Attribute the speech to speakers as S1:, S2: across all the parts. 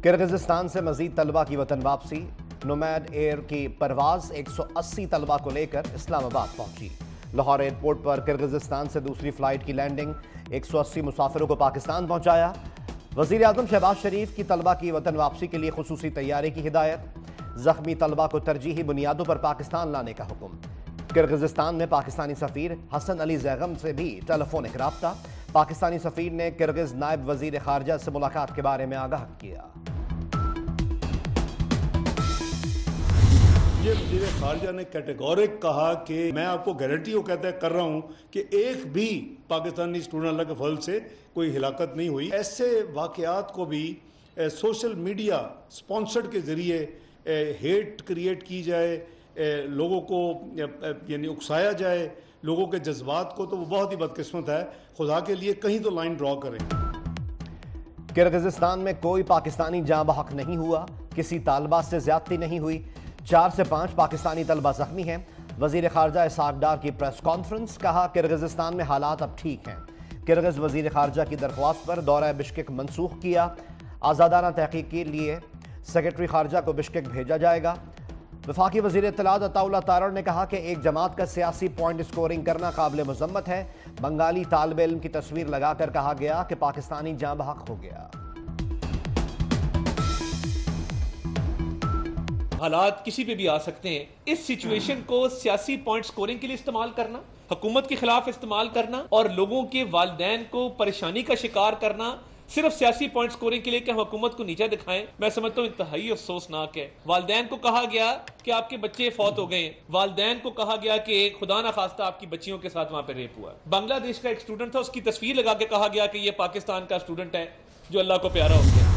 S1: Kyrgyzstan से मज़ीद तलबा की वतन वापसी। नोमैड एयर की परवाज़ 180 तलबा को लेकर इस्लामाबाद पहुंची। लाहौर एयरपोर्ट पर किर्गिज़स्तान से दूसरी फ़्लाइट की लैंडिंग। 180 मुसाफिरों को पाकिस्तान पहुंचाया। वज़ीर आज़म शहबाज शरीफ की तलबा की वतन वापसी के लिए खुसूसी तैयारी की हिदायत। ज़ख्मी तलबा को तरजीही बुनियादों पर पाकिस्तान लाने का हुक्म। किर्गिज़स्तान में पाकिस्तानी सफ़ीर हसन अली ज़ैगम से भी टेलीफोनिक राब्ता। पाकिस्तानी सफ़ीर ने किर्गिज़ नायब वज़ीर ख़ारजा से मुलाकात के बारे में आगाह किया।
S2: ये वज़ीर ख़ारजा ने कैटेगोरिक कहा कि मैं आपको गारंटी कहता है कर रहा हूँ कि एक भी पाकिस्तानी स्टूडेंट अल्लाह के फजल से कोई हिलाकत नहीं हुई। ऐसे वाक़यात को भी सोशल मीडिया स्पॉन्सर्ड के ज़रिए हेट क्रिएट की जाए, लोगों को यानी उकसाया जाए, लोगों के जज्बात को, तो वो बहुत ही बदकिस्मत है। खुदा के लिए कहीं तो लाइन ड्रॉ करें।
S1: किर्गिज़स्तान में कोई पाकिस्तानी जाँ बहक नहीं हुआ। किसी तालिबा से ज्यादती नहीं हुई। 4 से 5 पाकिस्तानी तलबा जख्मी हैं। वज़ीर ख़ारजा इसहाक डार की प्रेस कॉन्फ्रेंस। कहा किर्गिज़स्तान में हालात अब ठीक हैं। किर्गिज़ वज़ीर ख़ारजा की दरख्वास्त पर दौरा बिश्केक मनसूख किया। आज़ादाना तहक़ीक़ के लिए सेक्रेटरी ख़ारजा को बिश्केक भेजा जाएगा। वफाकी वज़ीर इत्तलात अताउल्लाह तारड़ ने कहा कि एक जमात का सियासी पॉइंट स्कोरिंग करना काबिल मज़म्मत है। बंगाली तालिब इल्म की तस्वीर लगाकर कहा गया कि पाकिस्तानी जाँ बहक हो गया।
S3: हालात किसी पे भी आ सकते हैं। इस सिचुएशन को सियासी पॉइंट स्कोरिंग के लिए इस्तेमाल करना, हुकूमत के खिलाफ इस्तेमाल करना और लोगों के वालिदैन को परेशानी का शिकार करना सिर्फ सियासी पॉइंट स्कोरिंग के लिए कि हम हुकूमत को नीचा दिखाएं, मैं समझता हूँ इंतहाई अफसोसनाक है। वालिदैन को कहा गया कि आपके बच्चे फौत हो गए। वालिदैन को कहा गया कि खुदा ना खास्ता आपकी बच्चियों के साथ वहां पे रेप हुआ। बांग्लादेश का एक स्टूडेंट था, उसकी तस्वीर लगा के कहा गया कि ये पाकिस्तान का स्टूडेंट है जो अल्लाह को प्यारा हो गया।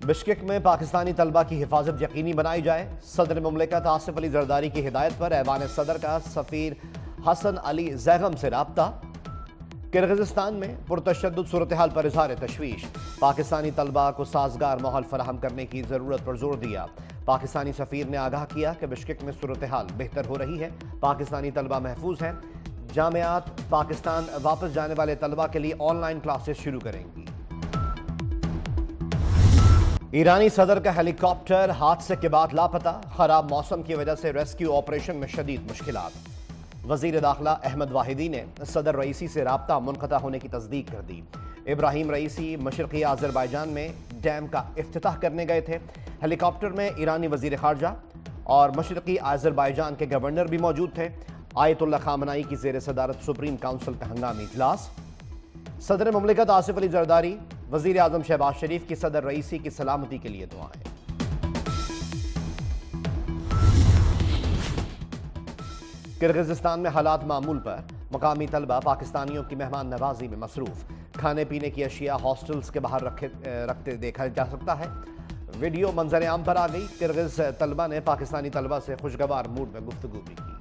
S1: बिश्केक में पाकिस्तानी तलबा की हिफाजत यकीनी बनाई जाए। सदर मुमलिकत आसिफ अली जरदारी की हिदायत पर ऐवान सदर का सफ़ीर हसन अली ज़ैगम से राब्ता। किर्गिज़स्तान में पुरतशद्दुद सूरत हाल पर इज़हार तशवीश। पाकिस्तानी तलबा को साजगार माहौल फराहम करने की ज़रूरत पर जोर दिया। पाकिस्तानी सफ़ीर ने आगाह किया कि बिश्केक में सूरत हाल बेहतर हो रही है। पाकिस्तानी तलबा महफूज हैं। जामियात पाकिस्तान वापस जाने वाले तलबा के लिए ऑनलाइन क्लासेस शुरू करेंगी। ईरानी सदर का हेलीकॉप्टर हादसे के बाद लापता। खराब मौसम की वजह से रेस्क्यू ऑपरेशन में शदीद मुश्किलात। वज़ीर दाखिला अहमद वाहिदी ने सदर रईसी से राब्ता मुनक़ता होने की तस्दीक कर दी। इब्राहिम रईसी मशरक़ी आज़रबाईजान में डैम का इफ्तिताह करने गए थे। हेलीकॉप्टर में ईरानी वज़ीर ख़ारजा और मशरक़ी आज़रबाईजान के गवर्नर भी मौजूद थे। आयतुल्लाह ख़ामनाई की ज़ेर सदारत सुप्रीम काउंसिल का हंगामी इजलास। सदर मुमलिकत आसिफ अली जरदारी, वज़ीर आज़म शहबाज शरीफ की सदर रईसी की सलामती के लिए दुआएं। किर्गिज़स्तान में हालात मामूल पर। मकामी तलबा पाकिस्तानियों की मेहमान नवाजी में मसरूफ़। खाने पीने की अशिया हॉस्टल्स के बाहर रखते देखा जा सकता है। वीडियो मंजर आम पर आ गई। किर्गिज़ तलबा ने पाकिस्तानी तलबा से खुशगवार मूड में गुफ्तगू भी की।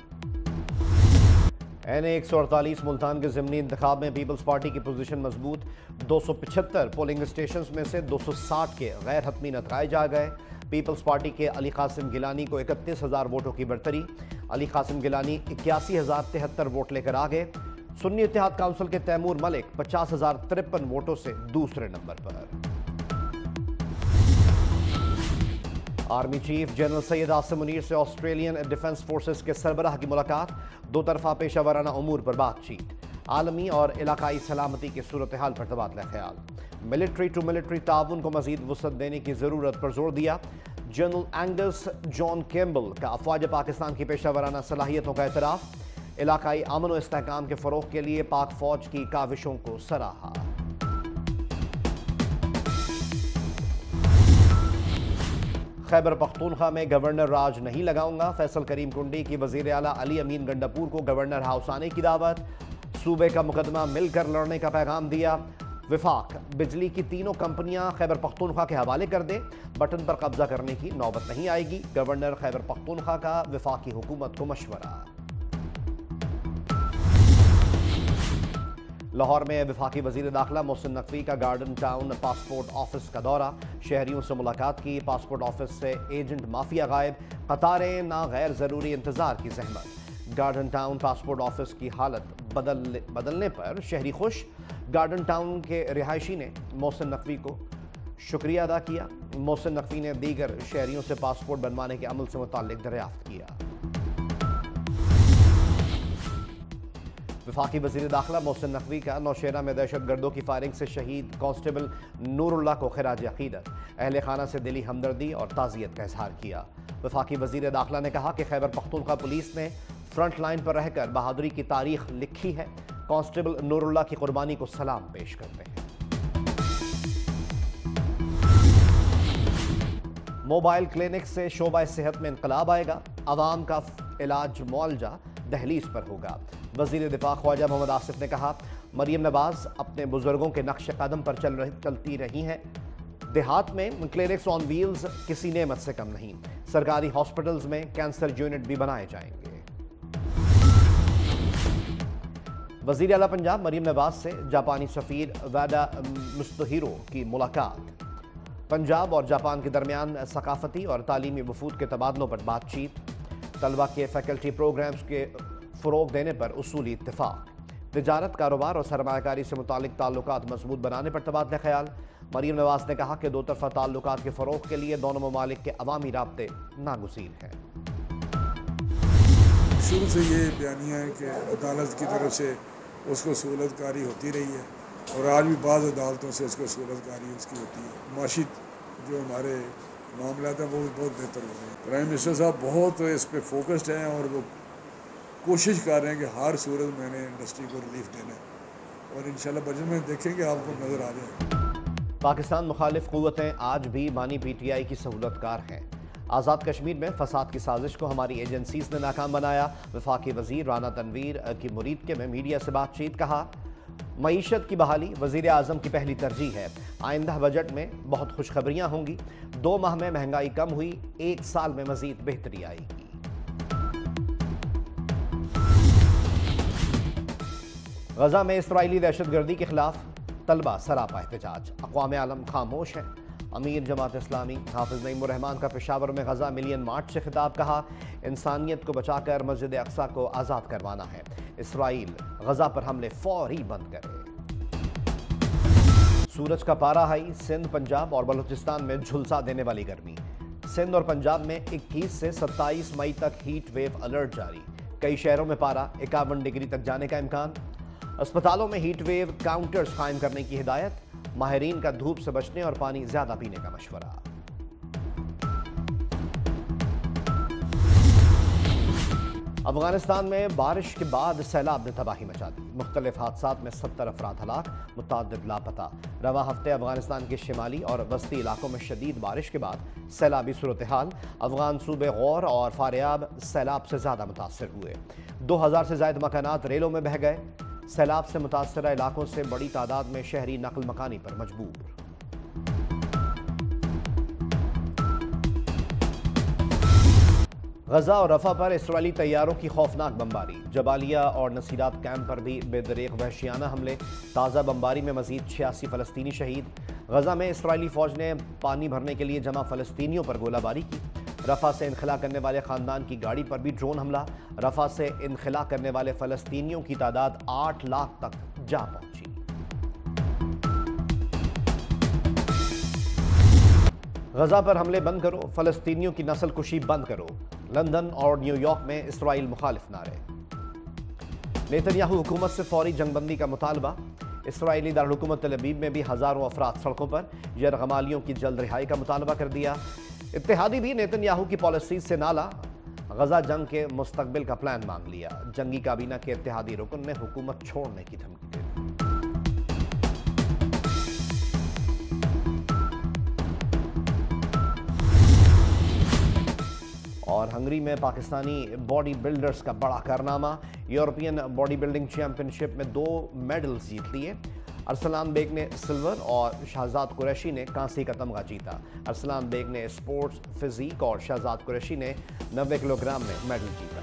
S1: NA 148 मुल्तान के ज़िमनी इंतखाब में पीपल्स पार्टी की पोजीशन मजबूत। 275 पोलिंग स्टेशन में से 260 के गैर हतमी नतज़ाइज आ गए। पीपल्स पार्टी के अली कासिम गिलानी को 31,000 वोटों की बढ़तरी। अली कासिम गिलानी 81,073 वोट लेकर आ गए। सुन्नी इत्तेहाद काउंसिल के तैमूर मलिक 50,053 वोटों से दूसरे नंबर पर। Army chief general Syed Asim Munir से ऑस्ट्रेलियन डिफेंस फोर्सेस के सरबराह की मुलाकात। दो तरफा पेशा वराना उमूर पर बातचीत। आलमी और इलाकाई सलामती की सूरत हाल पर तबादला ख्याल। मिलिट्री टू मिलिट्री ताउन को मजीद वुसअत देने की ज़रूरत पर जोर दिया। जनरल एंगस जॉन कैम्बल का अफवाज पाकिस्तान की पेशा वराना सलाहियतों का एतराफ़। इलाकाई अमन व इस्तेहकाम के फ़रोग़ के लिए पाक फ़ौज की काविशों को सराहा। खैबर पख्तूनख्वा में गवर्नर राज नहीं लगाऊंगा। फैसल करीम कुंडी की वज़ीर आला अली अमीन गंडापुर को गवर्नर हाउस आने की दावत। सूबे का मुकदमा मिलकर लड़ने का पैगाम दिया। विफाक बिजली की तीनों कंपनियां खैबर पख्तूनख्वा के हवाले कर दे, बटन पर कब्जा करने की नौबत नहीं आएगी। गवर्नर खैबर पख्तूनख्वा का विफाकी हुकूमत को मशवरा। लाहौर में वफाकी वज़ीर दाखिला मोहसिन नकवी का गार्डन टाउन पासपोर्ट ऑफिस का दौरा। शहरियों से मुलाकात की। पासपोर्ट ऑफिस से एजेंट माफिया गायब। कतारें ना गैर ज़रूरी इंतज़ार की जहमत। गार्डन टाउन पासपोर्ट ऑफिस की हालत बदलने पर शहरी खुश। गार्डन टाउन के रिहायशी ने मोहसिन नकवी को शुक्रिया अदा किया। मोहसिन नकवी ने दीगर शहरियों से पासपोर्ट बनवाने के अमल से मुताल्लिक दरियाफ्त किया। वफाकी वज़ीर दाखिला मोहसिन नकवी का नौशेरा में दहशतगर्दों की फायरिंग से शहीद कांस्टेबल नूरुल्लाह को खिराज अकीदत, अहले खाना से दिली हमदर्दी और ताज़ियत का इजहार किया। वफाकी वज़ीर दाखिला ने कहा कि खैबर पख्तूनख्वा पुलिस ने फ्रंट लाइन पर रहकर बहादुरी की तारीख लिखी है। कांस्टेबल नूरुल्लाह की कुर्बानी को सलाम पेश करते हैं। मोबाइल क्लिनिक से शोबा सेहत में इनकलाब आएगा, अवाम का इलाज मुआलजा दहलीज पर होगा। वज़ीर दिफा ख्वाजा मोहम्मद आसिफ ने कहा, मरियम नवाज अपने बुजुर्गों के नक्श कदम पर चलती रही हैं। देहात में क्लिनिक्स ऑन व्हील्स किसी नेमत से कम नहीं। सरकारी हॉस्पिटल्स में कैंसर यूनिट भी बनाए जाएंगे। वज़ीर आला पंजाब मरियम नवाज से जापानी सफ़ीर वाडा मुस्तहिरो की मुलाकात। पंजाब और जापान के दरमियान सकाफती और तालीमी वफूद के तबादलों पर बातचीत। तलबा के फैकल्टी प्रोग्राम्स के फ़रोग़ देने पर उसूली इत्तिफ़ाक़। तिजारत, कारोबार और सरमायाकारी से मुतालिक ताल्लुकात मजबूत बनाने पर तबादला ख्याल। मरियम नवाज ने कहा कि दो तरफ़ा ताल्लुकात के फ़रोग़ के लिए दोनों ममालिक के अवामी राब्ते नागुज़ीर हैं।
S4: शुरू से ये बयानिया है कि अदालत की तरफ से उसको सहूलतकारी होती रही है और आज भी बाज़ अदालतों से उसको सहूलतकारी उसकी होती है। माशी जो हमारे मामला था वो बहुत बेहतर हो रहे हैं। प्राइम मिनिस्टर साहब बहुत इस पर फोकस्ड हैं और वो कोशिश कर रहे हैं कि हर सूरत में इंडस्ट्री को रिलीफ देना है और इंशाल्लाह बजट में देखेंगे आपको नज़र आ जाए।
S1: पाकिस्तान मुखालिफ क़ुव्वतें आज भी बानी PTI की सहूलतकार हैं। आज़ाद कश्मीर में फसाद की साजिश को हमारी एजेंसीज ने नाकाम बनाया। वफाकी वज़ीर राना तनवीर की मुरीदके में मीडिया से बातचीत। कहा, मईशत की बहाली वज़ीर आज़म की पहली तरजीह है। आइंदा बजट में बहुत खुशखबरियाँ होंगी। 2 माह में महंगाई कम हुई, 1 साल में मज़ीद बेहतरी आएगी। गजा में इस्राइली दहशतगर्दी के खिलाफ तलबा सरापा एहतजाज। अक़वाम आलम खामोश है। अमीर जमात इस्लामी हाफिज़ नईमुर रहमान का पेशावर में गजा मिलियन मार्च से खिताब। कहा, इंसानियत को बचाकर मस्जिद अक्सा को आज़ाद करवाना है। इसराइल गजा पर हमले फौरी बंद करे। सूरज का पारा हाई। सिंध, पंजाब और बलूचिस्तान में झुलसा देने वाली गर्मी। सिंध और पंजाब में 21 से 27 मई तक हीट वेव अलर्ट जारी। कई शहरों में पारा 51 डिग्री तक जाने का इम्कान। अस्पतालों में हीट वेव काउंटर्स कायम करने की हिदायत। माहिरीन का धूप से बचने और पानी ज्यादा पीने का मशवरा। अफगानिस्तान में बारिश के बाद सैलाब ने तबाही मचा दी। मुख्तलिफ हादसात में 70 अफराद हलाक, मुतअद्दिद लापता। रवा हफ्ते अफगानिस्तान के शिमाली और वस्ती इलाकों में शदीद बारिश के बाद सैलाबी सूरत हाल। अफगान सूबे गौर और फारियाब सैलाब से ज्यादा मुतासर हुए। 2000 से ज्यादा मकानात रेलों में बह गए। सैलाब से मुतासरा इलाकों से बड़ी तादाद में शहरी नकल मकानी पर मजबूर। गजा और रफा पर इसराइली तैयारों की खौफनाक बमबारी। जबालिया और नसीरात कैंप पर भी बेदरेक वहशियाना हमले। ताज़ा बमबारी में मजीद 86 फ़लस्तीनी शहीद। गजा में इसराइली फ़ौज ने पानी भरने के लिए जमा फ़लस्तीनियों पर गोलाबारी की। रफा से इनखला करने वाले ख़ानदान की गाड़ी पर भी ड्रोन हमला। रफा से इनखला करने वाले फ़लस्तीनियों की तादाद 8 लाख तक जा पहुंची। गजा पर हमले बंद करो, फ़लस्तीनियों की नस्ल कुशी बंद करो। लंदन और न्यूयॉर्क में इसराइल मुखालिफ नारे। नेतन्याहू हुकूमत से फौरी जंगबंदी का मुतालबा। इसराइली दारहुकूमत तल अबीब में भी हज़ारों अफराद सड़कों पर। यरगमालियों की जल्द रिहाई का मुतालबा कर दिया। इत्तेहादी भी नेतन्याहू की पॉलिसी से नाला। गजा जंग के मुस्तकबिल का प्लान मांग लिया। जंगी काबीना के इत्तेहादी रुकन ने हुकूमत छोड़ने की धमकी दे दी। और हंगरी में पाकिस्तानी बॉडी बिल्डर्स का बड़ा कारनामा। यूरोपियन बॉडी बिल्डिंग चैंपियनशिप में 2 मेडल्स जीत लिए। अरसलान बेग ने सिल्वर और शहजाद कुरैशी ने कांसी का तमगा जीता। अरसलान बेग ने स्पोर्ट्स फिजिक और शहजाद कुरैशी ने 90 किलोग्राम में मेडल जीता।